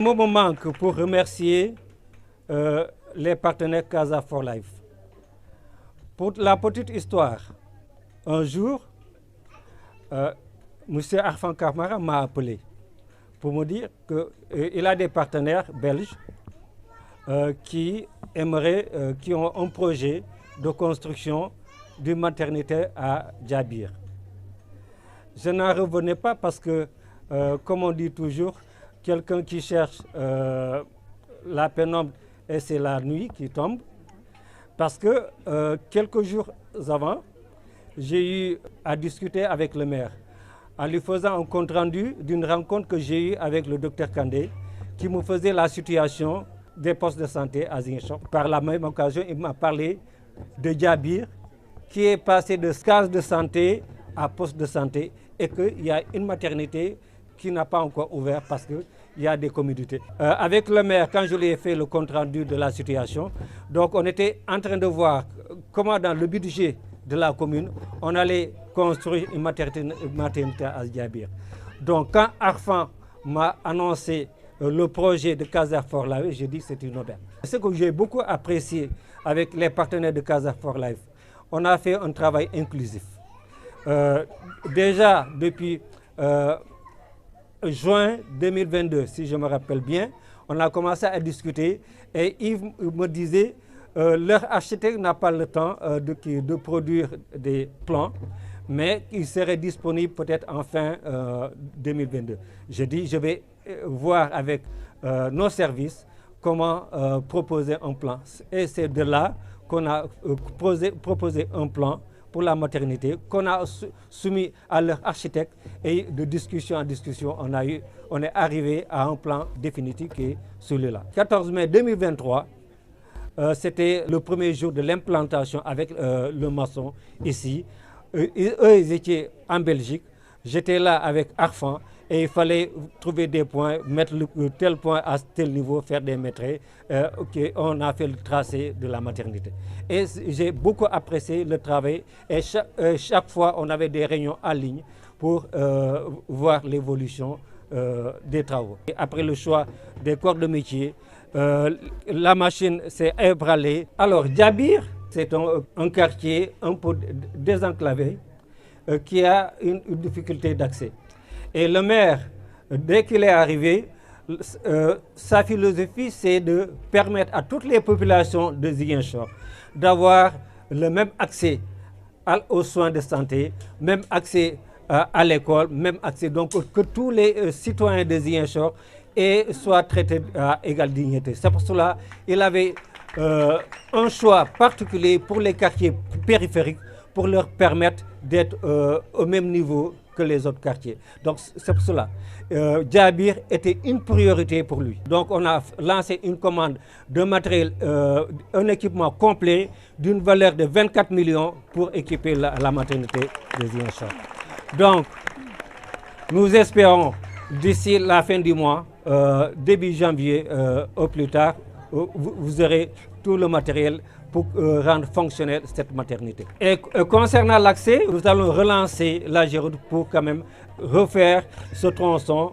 Le mot me manque pour remercier les partenaires Casa for Life. Pour la petite histoire, un jour, M. Arfan Kamara m'a appelé pour me dire qu'il a des partenaires belges qui ont un projet de construction d'une maternité à Djabir. Je n'en revenais pas parce que, comme on dit toujours, quelqu'un qui cherche la pénombre et c'est la nuit qui tombe. Parce que quelques jours avant, j'ai eu à discuter avec le maire en lui faisant un compte rendu d'une rencontre que j'ai eue avec le docteur Kandé qui me faisait la situation des postes de santé à Ziguinchor. Par la même occasion, il m'a parlé de Djabir qui est passé de case de santé à poste de santé et qu'il y a une maternité qui n'a pas encore ouvert parce qu'il y a des commodités. Avec le maire, quand je lui ai fait le compte rendu de la situation, donc on était en train de voir comment dans le budget de la commune, on allait construire une maternité à Djabir. Donc quand Arfan m'a annoncé le projet de Casa for Life, j'ai dit que c'est une aubaine. Ce que j'ai beaucoup apprécié avec les partenaires de Casa for Life, on a fait un travail inclusif. Déjà depuis juin 2022, si je me rappelle bien, on a commencé à discuter et Yves me disait leur architecte n'a pas le temps de produire des plans, mais il serait disponible peut-être en fin 2022. Je dis, je vais voir avec nos services comment proposer un plan. Et c'est de là qu'on a proposé un plan pour la maternité qu'on a soumis à leur architecte et de discussion en discussion, on est arrivé à un plan définitif qui est celui-là. 14 mai 2023, c'était le premier jour de l'implantation avec le maçon ici. Eux, ils étaient en Belgique, j'étais là avec Arfan et il fallait trouver des points, mettre tel point à tel niveau, faire des mètres. On a fait le tracé de la maternité. Et j'ai beaucoup apprécié le travail et chaque fois on avait des réunions en ligne pour voir l'évolution des travaux. Et après le choix des corps de métier, la machine s'est ébranlée. Alors Djabir, c'est un quartier un peu désenclavé qui a une difficulté d'accès. Et le maire, dès qu'il est arrivé, sa philosophie, c'est de permettre à toutes les populations de Ziguinchor d'avoir le même accès aux soins de santé, même accès à l'école, même accès, donc que tous les citoyens de Ziguinchor soient traités à égale dignité. C'est pour cela qu'il avait un choix particulier pour les quartiers périphériques pour leur permettre d'être au même niveau que les autres quartiers. Donc c'est pour cela. Djabir était une priorité pour lui. Donc on a lancé une commande de matériel, un équipement complet d'une valeur de 24 millions pour équiper la maternité de Ziguinchor. Donc nous espérons d'ici la fin du mois, début janvier au plus tard, vous aurez tout le matériel pour rendre fonctionnelle cette maternité. Et concernant l'accès, nous allons relancer la Géroute pour quand même refaire ce tronçon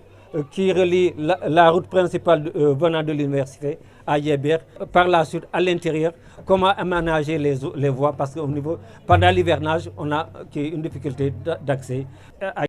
qui relie la route principale venant de l'université à Djabir. Par la suite, à l'intérieur, comment aménager les voies parce qu'au niveau, pendant l'hivernage, on a une difficulté d'accès.